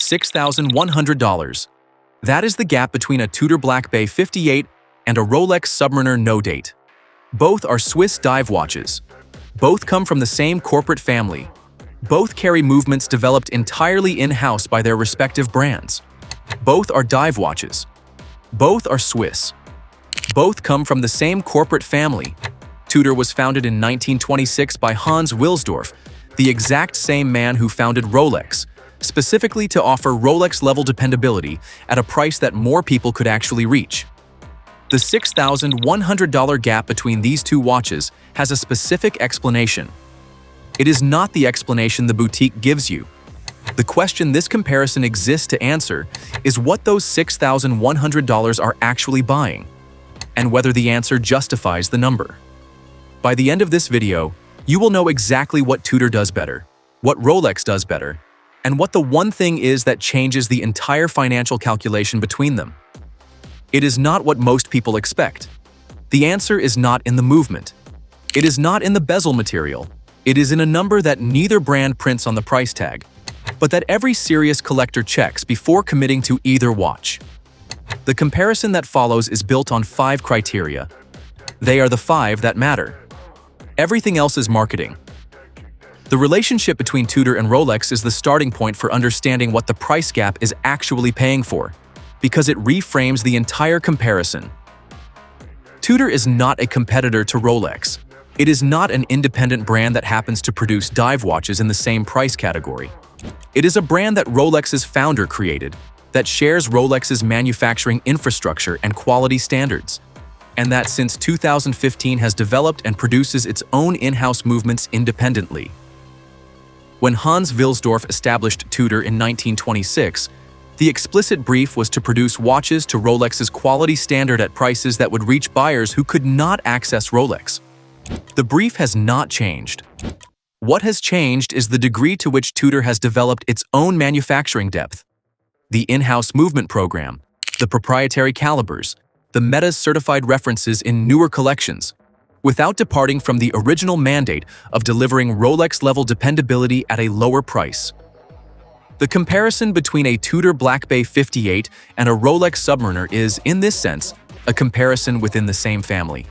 $6,100. That is the gap between a Tudor Black Bay 58 and a Rolex Submariner No Date. Both are Swiss dive watches. Both come from the same corporate family. Both carry movements developed entirely in-house by their respective brands. Both are dive watches. Both are Swiss. Both come from the same corporate family. Tudor was founded in 1926 by Hans Wilsdorf, the exact same man who founded Rolex, specifically to offer Rolex-level dependability at a price that more people could actually reach. The $6,100 gap between these two watches has a specific explanation. It is not the explanation the boutique gives you. The question this comparison exists to answer is what those $6,100 are actually buying, and whether the answer justifies the number. By the end of this video, you will know exactly what Tudor does better, what Rolex does better, and what the one thing is that changes the entire financial calculation between them. It is not what most people expect. The answer is not in the movement. It is not in the bezel material. It is in a number that neither brand prints on the price tag, but that every serious collector checks before committing to either watch. The comparison that follows is built on 5 criteria. They are the 5 that matter. Everything else is marketing. The relationship between Tudor and Rolex is the starting point for understanding what the price gap is actually paying for, because it reframes the entire comparison. Tudor is not a competitor to Rolex. It is not an independent brand that happens to produce dive watches in the same price category. It is a brand that Rolex's founder created, that shares Rolex's manufacturing infrastructure and quality standards, and that since 2015 has developed and produces its own in-house movements independently. When Hans Wilsdorf established Tudor in 1926, the explicit brief was to produce watches to Rolex's quality standard at prices that would reach buyers who could not access Rolex. The brief has not changed. What has changed is the degree to which Tudor has developed its own manufacturing depth. The in-house movement program, the proprietary calibers, the Metas certified references in newer collections, without departing from the original mandate of delivering Rolex-level dependability at a lower price. The comparison between a Tudor Black Bay 58 and a Rolex Submariner is, in this sense, a comparison within the same family.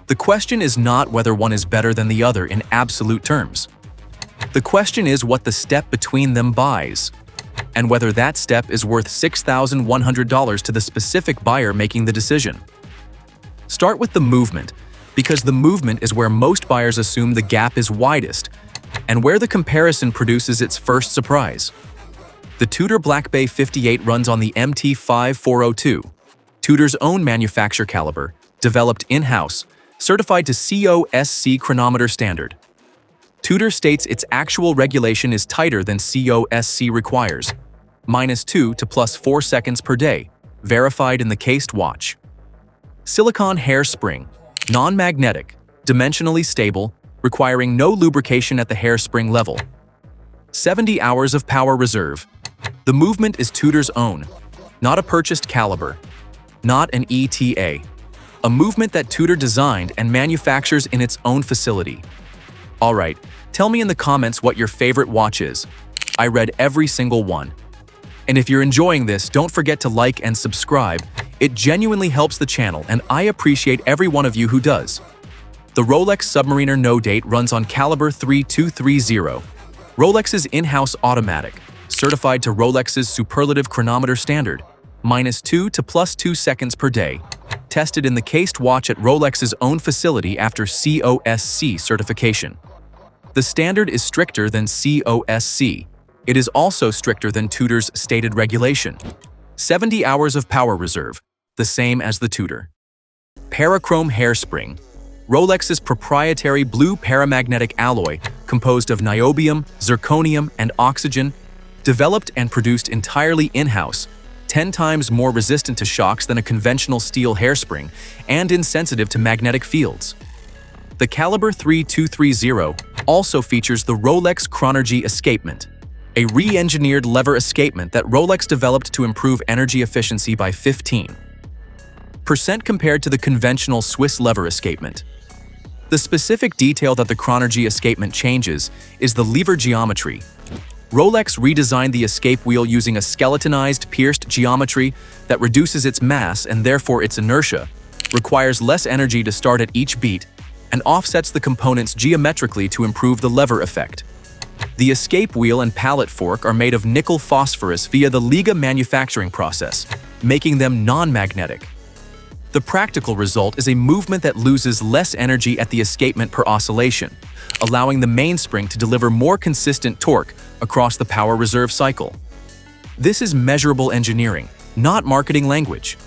The question is not whether one is better than the other in absolute terms. The question is what the step between them buys, and whether that step is worth $6,100 to the specific buyer making the decision. Start with the movement, because the movement is where most buyers assume the gap is widest, and where the comparison produces its first surprise. The Tudor Black Bay 58 runs on the MT5402, Tudor's own manufacture caliber, developed in-house, certified to COSC chronometer standard. Tudor states its actual regulation is tighter than COSC requires, -2 to +4 seconds per day, verified in the cased watch. Silicone hairspring, non-magnetic, dimensionally stable, requiring no lubrication at the hairspring level. 70 hours of power reserve. The movement is Tudor's own, not a purchased caliber, not an ETA. A movement that Tudor designed and manufactures in its own facility. Alright, tell me in the comments what your favorite watch is. I read every single one. And if you're enjoying this, don't forget to like and subscribe. It genuinely helps the channel and I appreciate every one of you who does. The Rolex Submariner No Date runs on caliber 3230, Rolex's in-house automatic, certified to Rolex's superlative chronometer standard, -2 to +2 seconds per day, tested in the cased watch at Rolex's own facility after COSC certification. The standard is stricter than COSC. It is also stricter than Tudor's stated regulation. 70 hours of power reserve, the same as the Tudor. Parachrome hairspring, Rolex's proprietary blue paramagnetic alloy composed of niobium, zirconium, and oxygen, developed and produced entirely in-house, 10 times more resistant to shocks than a conventional steel hairspring and insensitive to magnetic fields. The caliber 3230 also features the Rolex Chronergy escapement, a re-engineered lever escapement that Rolex developed to improve energy efficiency by 15% compared to the conventional Swiss lever escapement. The specific detail that the Chronergy escapement changes is the lever geometry. Rolex redesigned the escape wheel using a skeletonized, pierced geometry that reduces its mass and therefore its inertia, requires less energy to start at each beat, and offsets the components geometrically to improve the lever effect. The escape wheel and pallet fork are made of nickel phosphorus via the Liga manufacturing process, making them non-magnetic. The practical result is a movement that loses less energy at the escapement per oscillation, allowing the mainspring to deliver more consistent torque across the power reserve cycle. This is measurable engineering, not marketing language.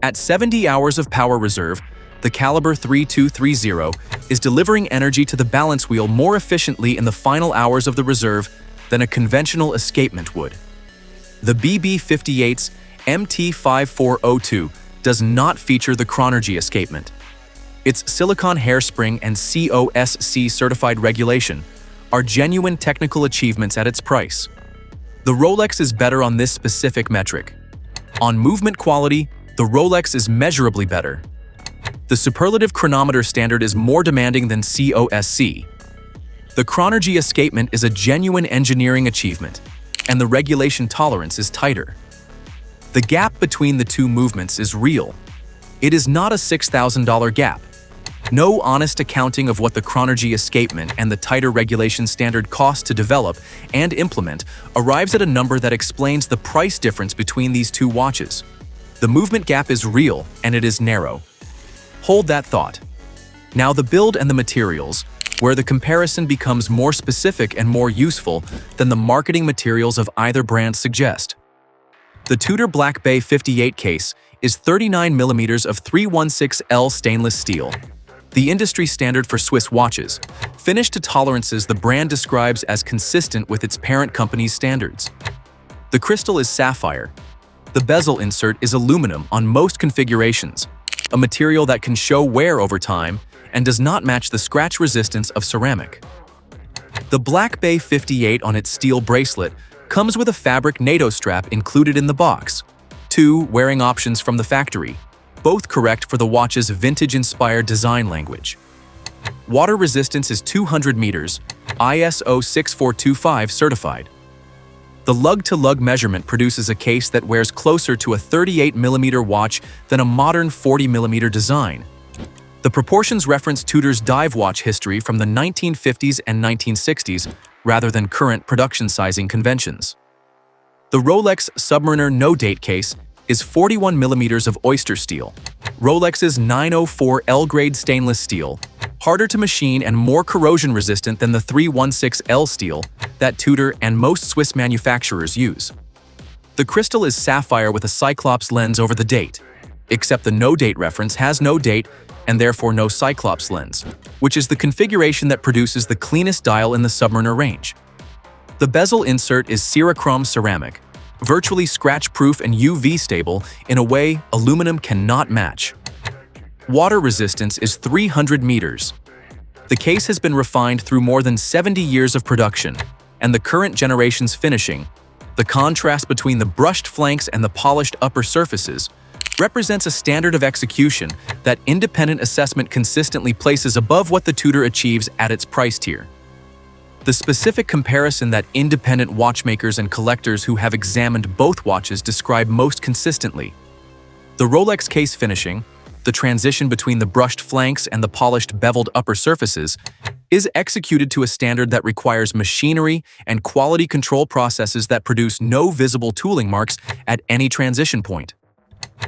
At 70 hours of power reserve, the caliber 3230 is delivering energy to the balance wheel more efficiently in the final hours of the reserve than a conventional escapement would. The BB58's MT5402 does not feature the chronergy escapement. Its silicon hairspring and COSC certified regulation are genuine technical achievements at its price. The Rolex is better on this specific metric. On movement quality, the Rolex is measurably better. The superlative chronometer standard is more demanding than COSC. The chronergy escapement is a genuine engineering achievement, and the regulation tolerance is tighter. The gap between the two movements is real. It is not a $6,000 gap. No honest accounting of what the chronergy escapement and the tighter regulation standard cost to develop and implement arrives at a number that explains the price difference between these two watches. The movement gap is real, and it is narrow. Hold that thought. Now the build and the materials, where the comparison becomes more specific and more useful than the marketing materials of either brand suggest. The Tudor Black Bay 58 case is 39mm of 316L stainless steel, the industry standard for Swiss watches, finished to tolerances the brand describes as consistent with its parent company's standards. The crystal is sapphire. The bezel insert is aluminum on most configurations, a material that can show wear over time and does not match the scratch resistance of ceramic. The Black Bay 58 on its steel bracelet comes with a fabric NATO strap included in the box, 2 wearing options from the factory, both correct for the watch's vintage-inspired design language. Water resistance is 200 meters, ISO 6425 certified. The lug-to-lug measurement produces a case that wears closer to a 38mm watch than a modern 40mm design. The proportions reference Tudor's dive watch history from the 1950s and 1960s rather than current production sizing conventions. The Rolex Submariner no-date case is 41mm of oyster steel, Rolex's 904L grade stainless steel, harder to machine and more corrosion-resistant than the 316L steel that Tudor and most Swiss manufacturers use. The crystal is sapphire with a Cyclops lens over the date, except the no-date reference has no date and therefore no Cyclops lens, which is the configuration that produces the cleanest dial in the Submariner range. The bezel insert is Cerachrome ceramic, virtually scratch-proof and UV stable in a way aluminum cannot match. Water resistance is 300 meters. The case has been refined through more than 70 years of production, and the current generation's finishing, the contrast between the brushed flanks and the polished upper surfaces, represents a standard of execution that independent assessment consistently places above what the Tudor achieves at its price tier. The specific comparison that independent watchmakers and collectors who have examined both watches describe most consistently. The Rolex case finishing, the transition between the brushed flanks and the polished beveled upper surfaces, is executed to a standard that requires machinery and quality control processes that produce no visible tooling marks at any transition point.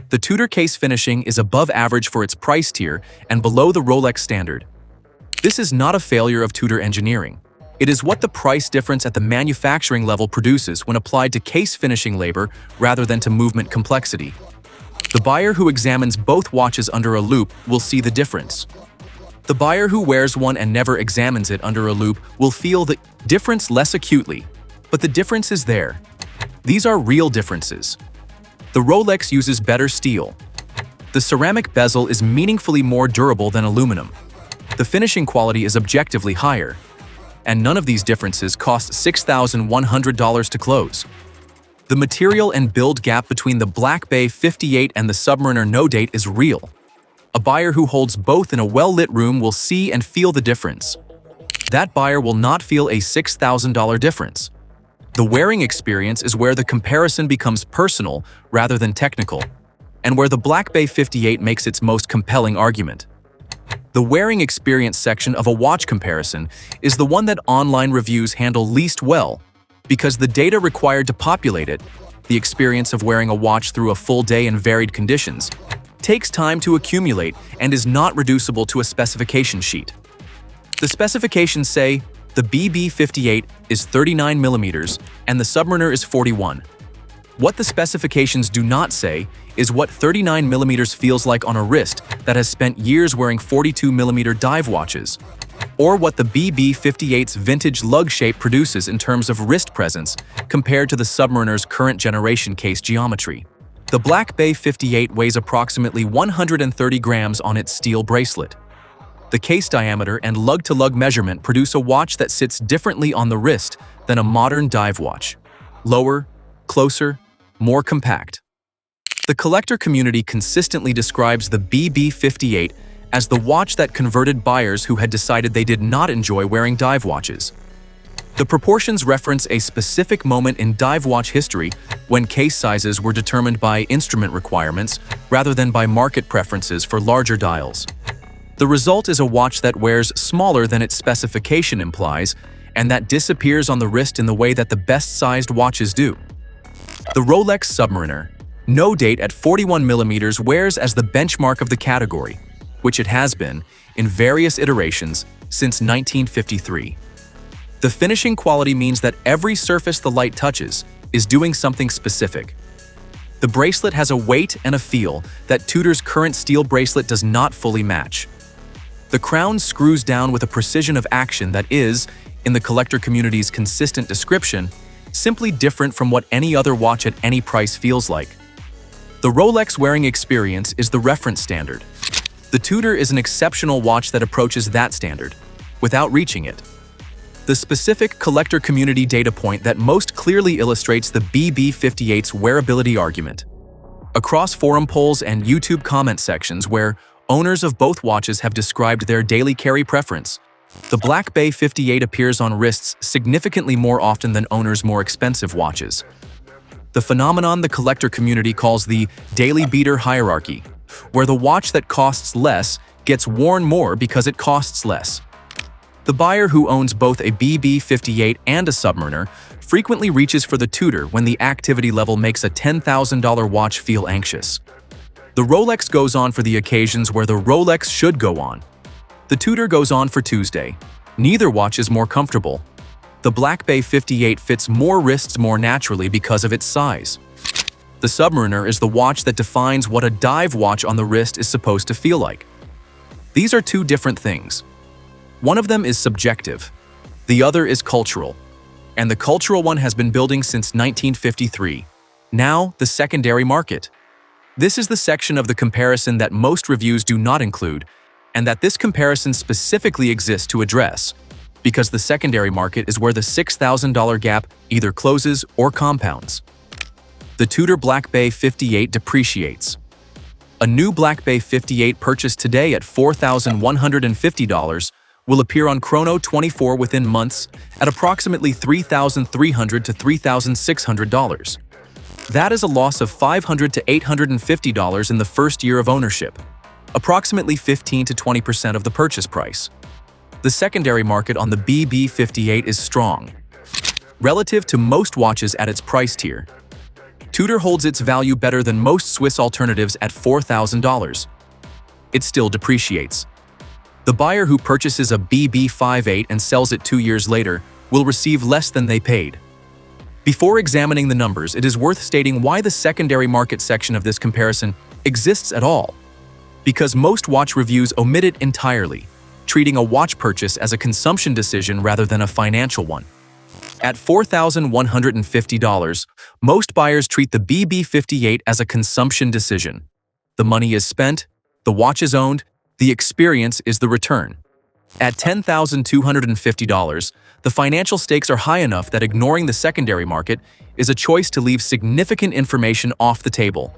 The Tudor case finishing is above average for its price tier and below the Rolex standard. This is not a failure of Tudor engineering. It is what the price difference at the manufacturing level produces when applied to case finishing labor rather than to movement complexity. The buyer who examines both watches under a loupe will see the difference. The buyer who wears one and never examines it under a loupe will feel the difference less acutely, but the difference is there. These are real differences. The Rolex uses better steel. The ceramic bezel is meaningfully more durable than aluminum. The finishing quality is objectively higher. And none of these differences cost $6,100 to close. The material and build gap between the Black Bay 58 and the Submariner no date is real. A buyer who holds both in a well-lit room will see and feel the difference. That buyer will not feel a $6,000 difference. The wearing experience is where the comparison becomes personal rather than technical, and where the Black Bay 58 makes its most compelling argument. The wearing experience section of a watch comparison is the one that online reviews handle least well, because the data required to populate it, the experience of wearing a watch through a full day in varied conditions, takes time to accumulate and is not reducible to a specification sheet. The specifications say the BB58 is 39 millimeters and the Submariner is 41. What the specifications do not say is what 39 millimeters feels like on a wrist that has spent years wearing 42 millimeter dive watches, or what the BB58's vintage lug shape produces in terms of wrist presence compared to the Submariner's current generation case geometry. The Black Bay 58 weighs approximately 130 grams on its steel bracelet. The case diameter and lug-to-lug measurement produce a watch that sits differently on the wrist than a modern dive watch. Lower, closer, more compact. The collector community consistently describes the BB58 as the watch that converted buyers who had decided they did not enjoy wearing dive watches. The proportions reference a specific moment in dive watch history when case sizes were determined by instrument requirements rather than by market preferences for larger dials. The result is a watch that wears smaller than its specification implies and that disappears on the wrist in the way that the best-sized watches do. The Rolex Submariner, no date at 41 millimeters, wears as the benchmark of the category, which it has been in various iterations since 1953. The finishing quality means that every surface the light touches is doing something specific. The bracelet has a weight and a feel that Tudor's current steel bracelet does not fully match. The crown screws down with a precision of action that is, in the collector community's consistent description, simply different from what any other watch at any price feels like. The Rolex wearing experience is the reference standard. The Tudor is an exceptional watch that approaches that standard, without reaching it. The specific collector community data point that most clearly illustrates the BB58's wearability argument. Across forum polls and YouTube comment sections where owners of both watches have described their daily carry preference, the Black Bay 58 appears on wrists significantly more often than owners' more expensive watches. The phenomenon the collector community calls the daily beater hierarchy, where the watch that costs less gets worn more because it costs less. The buyer who owns both a BB58 and a Submariner frequently reaches for the Tudor when the activity level makes a $10,000 watch feel anxious. The Rolex goes on for the occasions where the Rolex should go on. The Tudor goes on for Tuesday. Neither watch is more comfortable. The Black Bay 58 fits more wrists more naturally because of its size. The Submariner is the watch that defines what a dive watch on the wrist is supposed to feel like. These are two different things. One of them is subjective. The other is cultural. And the cultural one has been building since 1953. Now, the secondary market. This is the section of the comparison that most reviews do not include, and that this comparison specifically exists to address, because the secondary market is where the $6,000 gap either closes or compounds. The Tudor Black Bay 58 depreciates. A new Black Bay 58 purchased today at $4,150 will appear on Chrono 24 within months at approximately $3,300 to $3,600. That is a loss of $500 to $850 in the first year of ownership, approximately 15 to 20% of the purchase price. The secondary market on the BB58 is strong. Relative to most watches at its price tier, Tudor holds its value better than most Swiss alternatives at $4,000. It still depreciates. The buyer who purchases a BB58 and sells it 2 years later will receive less than they paid. Before examining the numbers, it is worth stating why the secondary market section of this comparison exists at all. Because most watch reviews omit it entirely, treating a watch purchase as a consumption decision rather than a financial one. At $4,150, most buyers treat the BB58 as a consumption decision. The money is spent, the watch is owned, the experience is the return. At $10,250, the financial stakes are high enough that ignoring the secondary market is a choice to leave significant information off the table.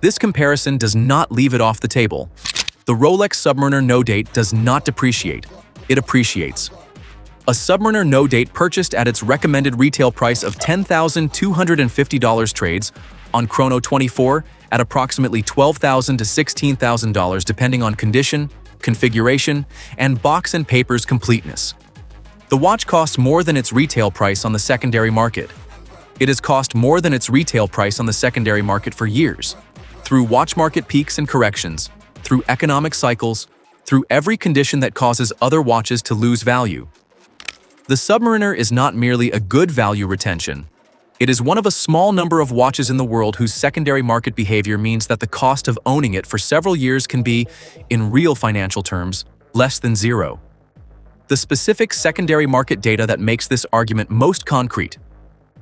This comparison does not leave it off the table. The Rolex Submariner no date does not depreciate, it appreciates. A Submariner no date purchased at its recommended retail price of $10,250 trades on Chrono24 at approximately $12,000 to $16,000 depending on condition, configuration, and box and paper's completeness. The watch costs more than its retail price on the secondary market. It has cost more than its retail price on the secondary market for years, through watch market peaks and corrections, through economic cycles, through every condition that causes other watches to lose value. The Submariner is not merely a good value retention. It is one of a small number of watches in the world whose secondary market behavior means that the cost of owning it for several years can be, in real financial terms, less than zero. The specific secondary market data that makes this argument most concrete.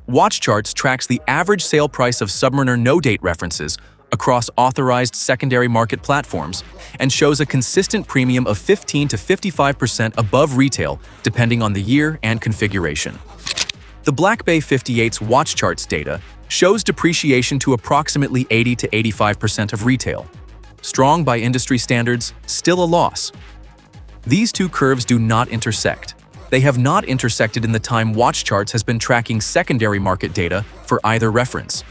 Watch Charts tracks the average sale price of Submariner no-date references across authorized secondary market platforms and shows a consistent premium of 15 to 55% above retail depending on the year and configuration. The Black Bay 58's Watch Charts data shows depreciation to approximately 80 to 85% of retail. Strong by industry standards, still a loss. These two curves do not intersect. They have not intersected in the time Watch Charts has been tracking secondary market data for either reference.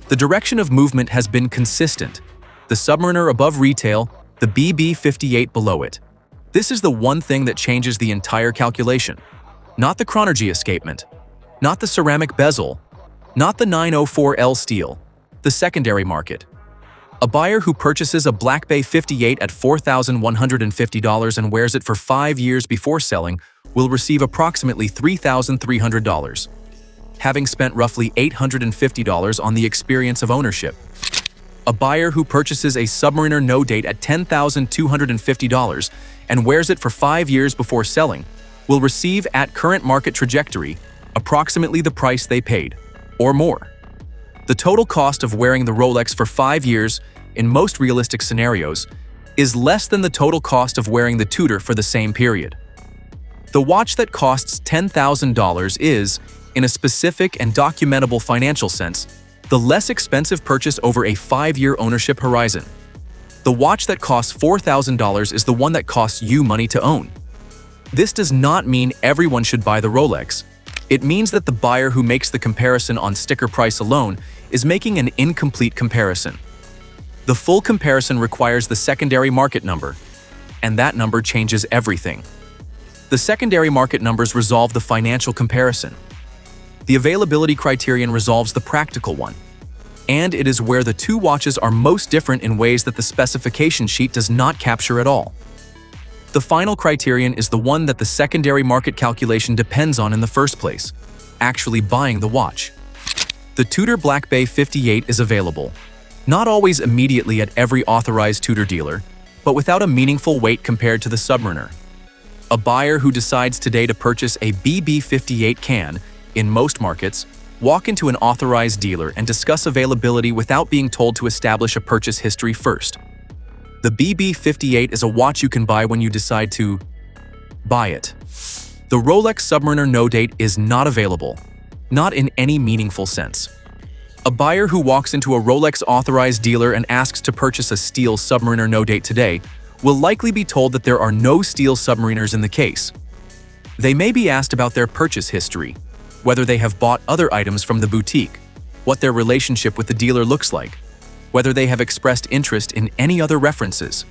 The direction of movement has been consistent. The Submariner above retail, the BB58 below it. This is the one thing that changes the entire calculation. Not the chronergy escapement, not the ceramic bezel, not the 904L steel, the secondary market. A buyer who purchases a Black Bay 58 at $4,150 and wears it for 5 years before selling will receive approximately $3,300. Having spent roughly $850 on the experience of ownership. A buyer who purchases a Submariner no date at $10,250 and wears it for 5 years before selling will receive, at current market trajectory, approximately the price they paid, or more. The total cost of wearing the Rolex for 5 years, in most realistic scenarios, is less than the total cost of wearing the Tudor for the same period. The watch that costs $10,000 is, in a specific and documentable financial sense, the less expensive purchase over a 5-year ownership horizon. The watch that costs $4,000 is the one that costs you money to own. This does not mean everyone should buy the Rolex. It means that the buyer who makes the comparison on sticker price alone is making an incomplete comparison. The full comparison requires the secondary market number, and that number changes everything. The secondary market numbers resolve the financial comparison. The availability criterion resolves the practical one, and it is where the two watches are most different in ways that the specification sheet does not capture at all. The final criterion is the one that the secondary market calculation depends on in the first place, actually buying the watch. The Tudor Black Bay 58 is available, not always immediately at every authorized Tudor dealer, but without a meaningful weight compared to the Submariner. A buyer who decides today to purchase a BB58 can, in most markets, walk into an authorized dealer and discuss availability without being told to establish a purchase history first. The BB58 is a watch you can buy when you decide to buy it. The Rolex Submariner no date is not available, not in any meaningful sense. A buyer who walks into a Rolex authorized dealer and asks to purchase a steel Submariner no date today will likely be told that there are no steel Submariners in the case. They may be asked about their purchase history, whether they have bought other items from the boutique, what their relationship with the dealer looks like, whether they have expressed interest in any other references.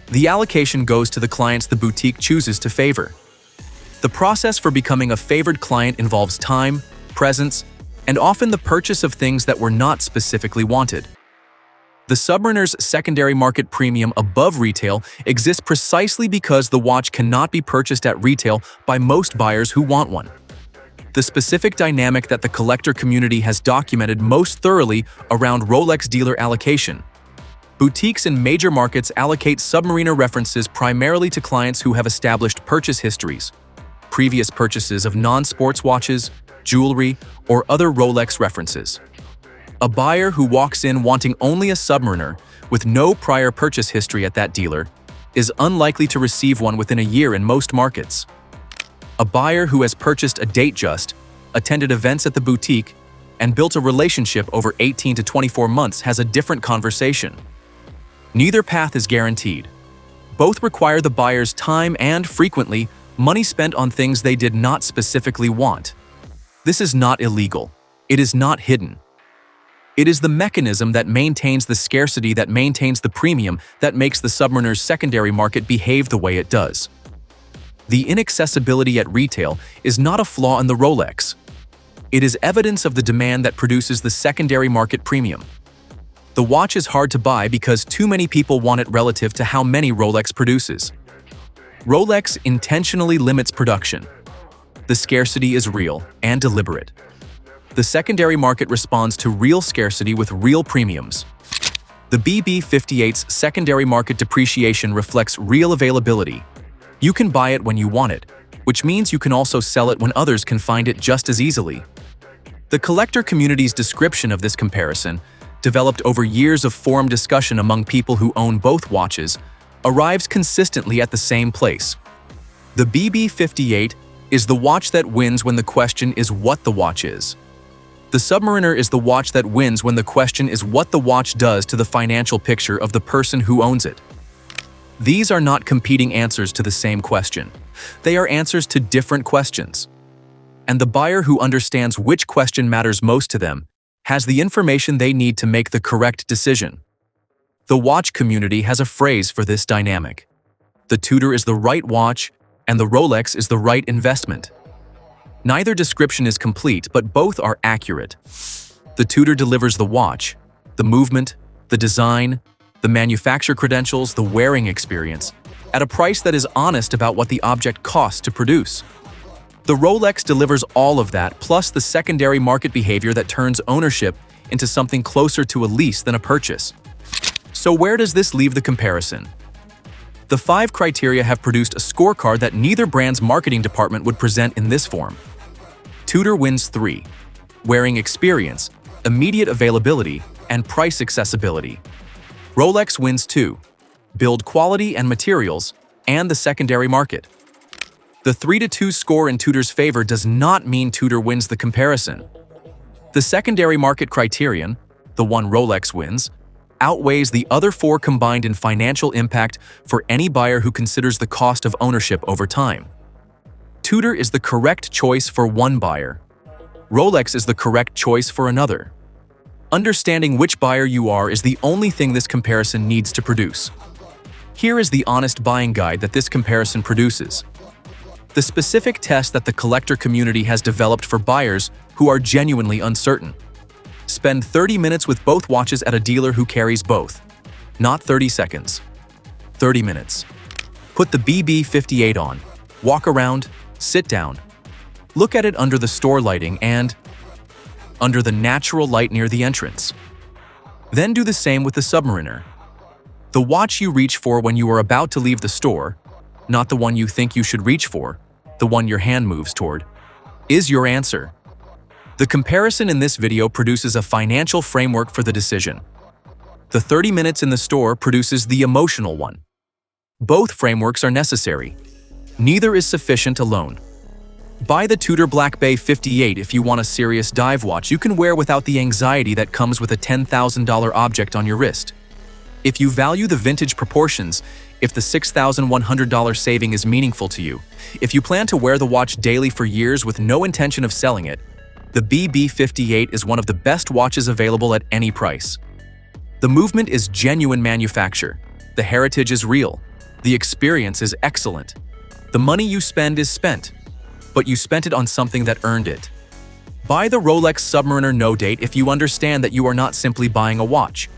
The allocation goes to the clients the boutique chooses to favor. The process for becoming a favored client involves time, presence, and often the purchase of things that were not specifically wanted. The Submariner's secondary market premium above retail exists precisely because the watch cannot be purchased at retail by most buyers who want one. The specific dynamic that the collector community has documented most thoroughly around Rolex dealer allocation. Boutiques in major markets allocate Submariner references primarily to clients who have established purchase histories, previous purchases of non-sports watches, jewelry, or other Rolex references. A buyer who walks in wanting only a Submariner with no prior purchase history at that dealer is unlikely to receive one within a year in most markets. A buyer who has purchased a Datejust, attended events at the boutique, and built a relationship over 18 to 24 months has a different conversation. Neither path is guaranteed. Both require the buyer's time and, frequently, Money spent on things they did not specifically want. This is not illegal. It is not hidden. It is the mechanism that maintains the scarcity, that maintains the premium, that makes the Submariner's secondary market behave the way it does. The inaccessibility at retail is not a flaw in the Rolex. It is evidence of the demand that produces the secondary market premium. The watch is hard to buy because too many people want it relative to how many Rolex produces. Rolex intentionally limits production. The scarcity is real and deliberate. The secondary market responds to real scarcity with real premiums. The BB58's secondary market depreciation reflects real availability. You can buy it when you want it, which means you can also sell it when others can find it just as easily. The collector community's description of this comparison, developed over years of forum discussion among people who own both watches, arrives consistently at the same place. The BB58 is the watch that wins when the question is what the watch is. The Submariner is the watch that wins when the question is what the watch does to the financial picture of the person who owns it. These are not competing answers to the same question. They are answers to different questions. And the buyer who understands which question matters most to them has the information they need to make the correct decision. The watch community has a phrase for this dynamic. The Tudor is the right watch, and the Rolex is the right investment. Neither description is complete, but both are accurate. The Tudor delivers the watch, the movement, the design, the manufacturer credentials, the wearing experience, at a price that is honest about what the object costs to produce. The Rolex delivers all of that, plus the secondary market behavior that turns ownership into something closer to a lease than a purchase. So where does this leave the comparison? The 5 criteria have produced a scorecard that neither brand's marketing department would present in this form. Tudor wins 3: wearing experience, immediate availability, and price accessibility. Rolex wins 2: build quality and materials, and the secondary market. The 3-2 score in Tudor's favor does not mean Tudor wins the comparison. The secondary market criterion, the one Rolex wins, outweighs the other 4 combined in financial impact for any buyer who considers the cost of ownership over time. Tudor is the correct choice for one buyer. Rolex is the correct choice for another. Understanding which buyer you are is the only thing this comparison needs to produce. Here is the honest buying guide that this comparison produces. The specific test that the collector community has developed for buyers who are genuinely uncertain. Spend 30 minutes with both watches at a dealer who carries both. Not 30 seconds. 30 minutes. Put the BB58 on. Walk around. Sit down. Look at it under the store lighting and under the natural light near the entrance. Then do the same with the Submariner. The watch you reach for when you are about to leave the store, not the one you think you should reach for, the one your hand moves toward, is your answer. The comparison in this video produces a financial framework for the decision. The 30 minutes in the store produces the emotional one. Both frameworks are necessary. Neither is sufficient alone. Buy the Tudor Black Bay 58 if you want a serious dive watch you can wear without the anxiety that comes with a $10,000 object on your wrist. If you value the vintage proportions, if the $6,100 saving is meaningful to you, if you plan to wear the watch daily for years with no intention of selling it, the BB58 is one of the best watches available at any price. The movement is genuine manufacture. The heritage is real. The experience is excellent. The money you spend is spent, but you spent it on something that earned it. Buy the Rolex Submariner No Date if you understand that you are not simply buying a watch.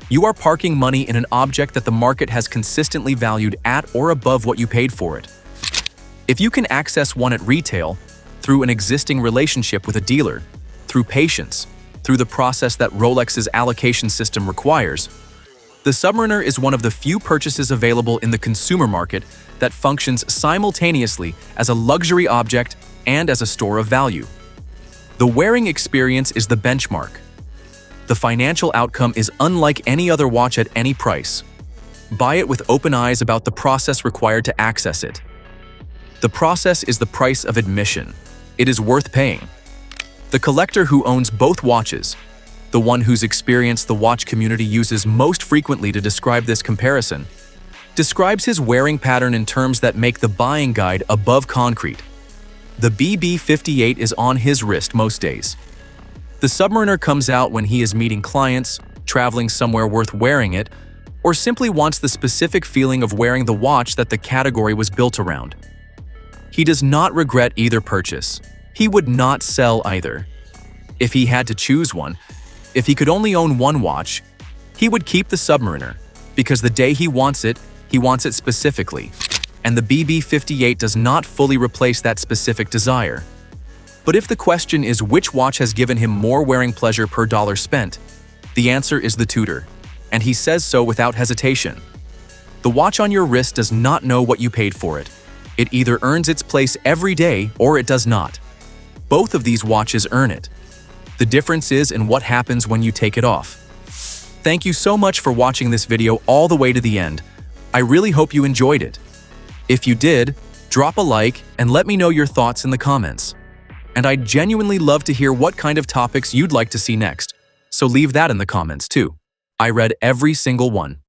You are parking money in an object that the market has consistently valued at or above what you paid for it. If you can access one at retail, through an existing relationship with a dealer, through patience, through the process that Rolex's allocation system requires, the Submariner is one of the few purchases available in the consumer market that functions simultaneously as a luxury object and as a store of value. The wearing experience is the benchmark. The financial outcome is unlike any other watch at any price. Buy it with open eyes about the process required to access it. The process is the price of admission. It is worth paying. The collector who owns both watches, the one whose experience the watch community uses most frequently to describe this comparison, describes his wearing pattern in terms that make the buying guide above concrete. The BB58 is on his wrist most days. The Submariner comes out when he is meeting clients, traveling somewhere worth wearing it, or simply wants the specific feeling of wearing the watch that the category was built around. He does not regret either purchase. He would not sell either. If he had to choose one, if he could only own one watch, he would keep the Submariner, because the day he wants it specifically, and the BB58 does not fully replace that specific desire. But if the question is which watch has given him more wearing pleasure per dollar spent, the answer is the Tudor, and he says so without hesitation. The watch on your wrist does not know what you paid for it. It either earns its place every day or it does not. Both of these watches earn it. The difference is in what happens when you take it off. Thank you so much for watching this video all the way to the end. I really hope you enjoyed it. If you did, drop a like and let me know your thoughts in the comments. And I'd genuinely love to hear what kind of topics you'd like to see next, so leave that in the comments too. I read every single one.